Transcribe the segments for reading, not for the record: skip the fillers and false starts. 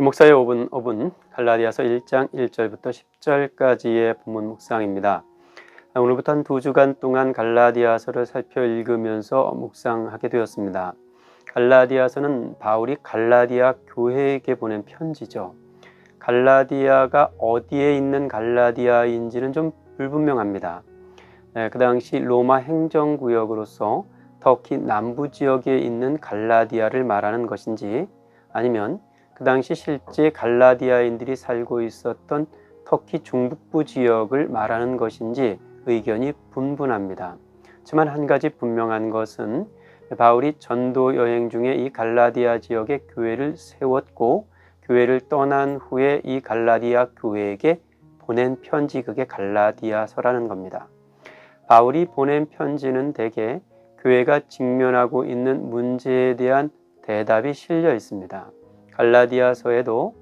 목사의 5분 갈라디아서 1장 1절부터 10절까지의 본문 묵상입니다. 오늘부터 한 2주간 동안 갈라디아서를 살펴 읽으면서 묵상하게 되었습니다. 갈라디아서는 바울이 갈라디아 교회에게 보낸 편지죠. 갈라디아가 어디에 있는 갈라디아인지는 좀 불분명합니다. 그 당시 로마 행정구역으로서 터키 남부 지역에 있는 갈라디아를 말하는 것인지, 아니면 그 당시 실제 갈라디아인들이 살고 있었던 터키 중북부 지역을 말하는 것인지 의견이 분분합니다. 하지만 한 가지 분명한 것은 바울이 전도 여행 중에 이 갈라디아 지역에 교회를 세웠고, 교회를 떠난 후에 이 갈라디아 교회에게 보낸 편지, 그게 갈라디아서라는 겁니다. 바울이 보낸 편지는 대개 교회가 직면하고 있는 문제에 대한 대답이 실려 있습니다. 갈라디아서에도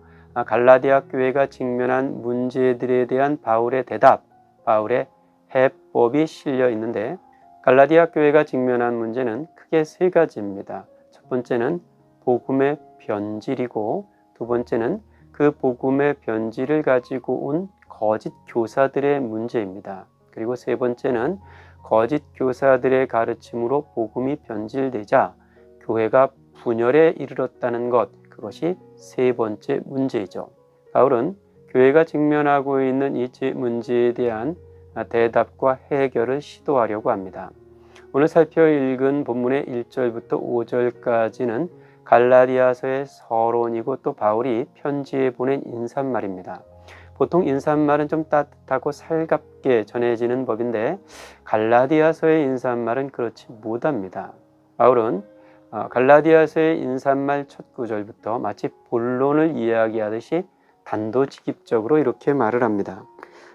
갈라디아 교회가 직면한 문제들에 대한 바울의 대답, 바울의 해법이 실려 있는데, 갈라디아 교회가 직면한 문제는 크게 세 가지입니다. 첫 번째는 복음의 변질이고, 두 번째는 그 복음의 변질을 가지고 온 거짓 교사들의 문제입니다. 그리고 세 번째는 거짓 교사들의 가르침으로 복음이 변질되자 교회가 분열에 이르렀다는 것, 그것이 세 번째 문제이죠. 바울은 교회가 직면하고 있는 이 문제에 대한 대답과 해결을 시도하려고 합니다. 오늘 살펴 읽은 본문의 1절부터 5절까지는 갈라디아서의 서론이고 또 바울이 편지에 보낸 인사말입니다. 보통 인사말은 좀 따뜻하고 살갑게 전해지는 법인데, 갈라디아서의 인사말은 그렇지 못합니다. 바울은 갈라디아서의 인사말 첫 구절부터 마치 본론을 이야기하듯이 단도직입적으로 이렇게 말을 합니다.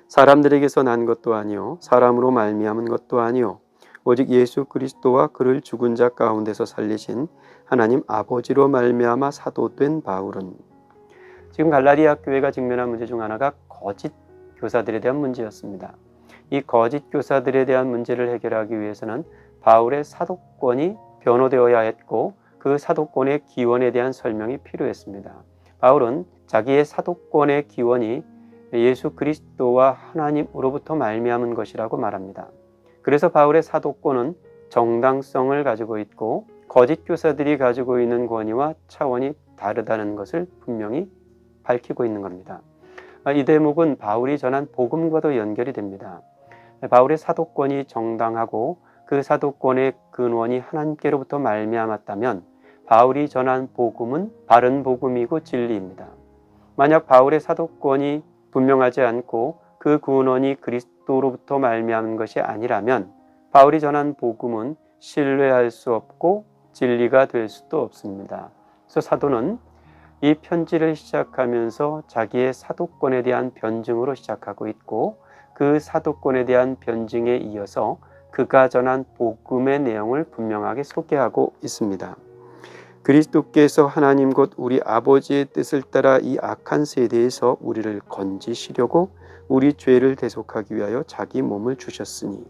사람들에게서 난 것도 아니요 사람으로 말미암은 것도 아니요 오직 예수 그리스도와 그를 죽은 자 가운데서 살리신 하나님 아버지로 말미암아 사도된 바울은. 지금 갈라디아 교회가 직면한 문제 중 하나가 거짓 교사들에 대한 문제였습니다. 이 거짓 교사들에 대한 문제를 해결하기 위해서는 바울의 사도권이 변호되어야 했고, 그 사도권의 기원에 대한 설명이 필요했습니다. 바울은 자기의 사도권의 기원이 예수 그리스도와 하나님으로부터 말미암은 것이라고 말합니다. 그래서 바울의 사도권은 정당성을 가지고 있고, 거짓 교사들이 가지고 있는 권위와 차원이 다르다는 것을 분명히 밝히고 있는 겁니다. 이 대목은 바울이 전한 복음과도 연결이 됩니다. 바울의 사도권이 정당하고 그 사도권의 근원이 하나님께로부터 말미암았다면 바울이 전한 복음은 바른 복음이고 진리입니다. 만약 바울의 사도권이 분명하지 않고 그 근원이 그리스도로부터 말미암은 것이 아니라면 바울이 전한 복음은 신뢰할 수 없고 진리가 될 수도 없습니다. 그래서 사도는 이 편지를 시작하면서 자기의 사도권에 대한 변증으로 시작하고 있고, 그 사도권에 대한 변증에 이어서 그가 전한 복음의 내용을 분명하게 소개하고 있습니다. 그리스도께서 하나님 곧 우리 아버지의 뜻을 따라 이 악한 세대에서 우리를 건지시려고 우리 죄를 대속하기 위하여 자기 몸을 주셨으니.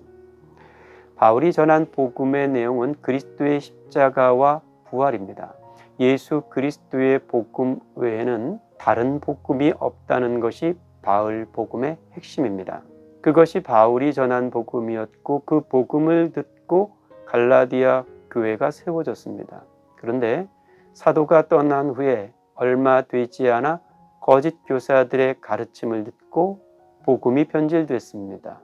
바울이 전한 복음의 내용은 그리스도의 십자가와 부활입니다. 예수 그리스도의 복음 외에는 다른 복음이 없다는 것이 바울 복음의 핵심입니다. 그것이 바울이 전한 복음이었고, 그 복음을 듣고 갈라디아 교회가 세워졌습니다. 그런데 사도가 떠난 후에 얼마 되지 않아 거짓 교사들의 가르침을 듣고 복음이 변질됐습니다.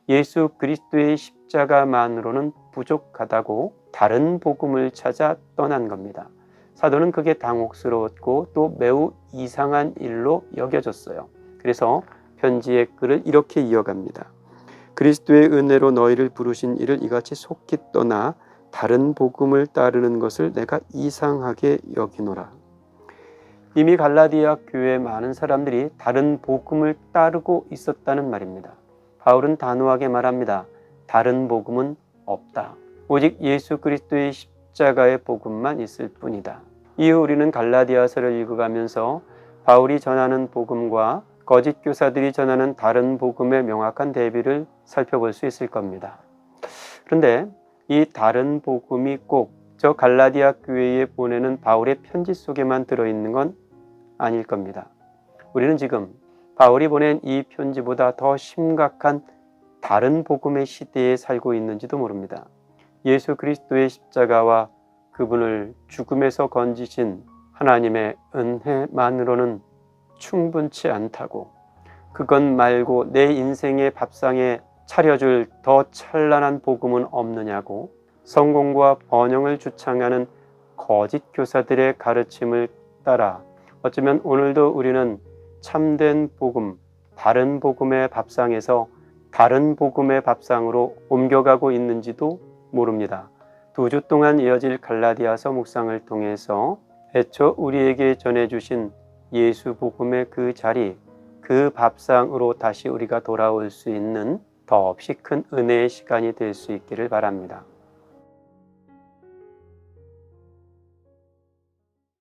예수 그리스도의 십자가만으로는 부족하다고 다른 복음을 찾아 떠난 겁니다. 사도는 그게 당혹스러웠고 또 매우 이상한 일로 여겨졌어요. 그래서 편지의 글을 이렇게 이어갑니다. 그리스도의 은혜로 너희를 부르신 이를 이같이 속히 떠나 다른 복음을 따르는 것을 내가 이상하게 여기노라. 이미 갈라디아 교회의 많은 사람들이 다른 복음을 따르고 있었다는 말입니다. 바울은 단호하게 말합니다. 다른 복음은 없다. 오직 예수 그리스도의 십자가의 복음만 있을 뿐이다. 이후 우리는 갈라디아서를 읽어가면서 바울이 전하는 복음과 거짓 교사들이 전하는 다른 복음의 명확한 대비를 살펴볼 수 있을 겁니다. 그런데 이 다른 복음이 꼭 저 갈라디아 교회에 보내는 바울의 편지 속에만 들어있는 건 아닐 겁니다. 우리는 지금 바울이 보낸 이 편지보다 더 심각한 다른 복음의 시대에 살고 있는지도 모릅니다. 예수 그리스도의 십자가와 그분을 죽음에서 건지신 하나님의 은혜만으로는 충분치 않다고, 그것 말고 내 인생의 밥상에 차려줄 더 찬란한 복음은 없느냐고 성공과 번영을 주창하는 거짓 교사들의 가르침을 따라 어쩌면 오늘도 우리는 참된 복음, 바른 복음의 밥상에서 다른 복음의 밥상으로 옮겨가고 있는지도 모릅니다. 2주 동안 이어질 갈라디아서 묵상을 통해서 애초 우리에게 전해주신 예수 복음의 그 자리, 그 밥상으로 다시 우리가 돌아올 수 있는 더없이 큰 은혜의 시간이 될 수 있기를 바랍니다.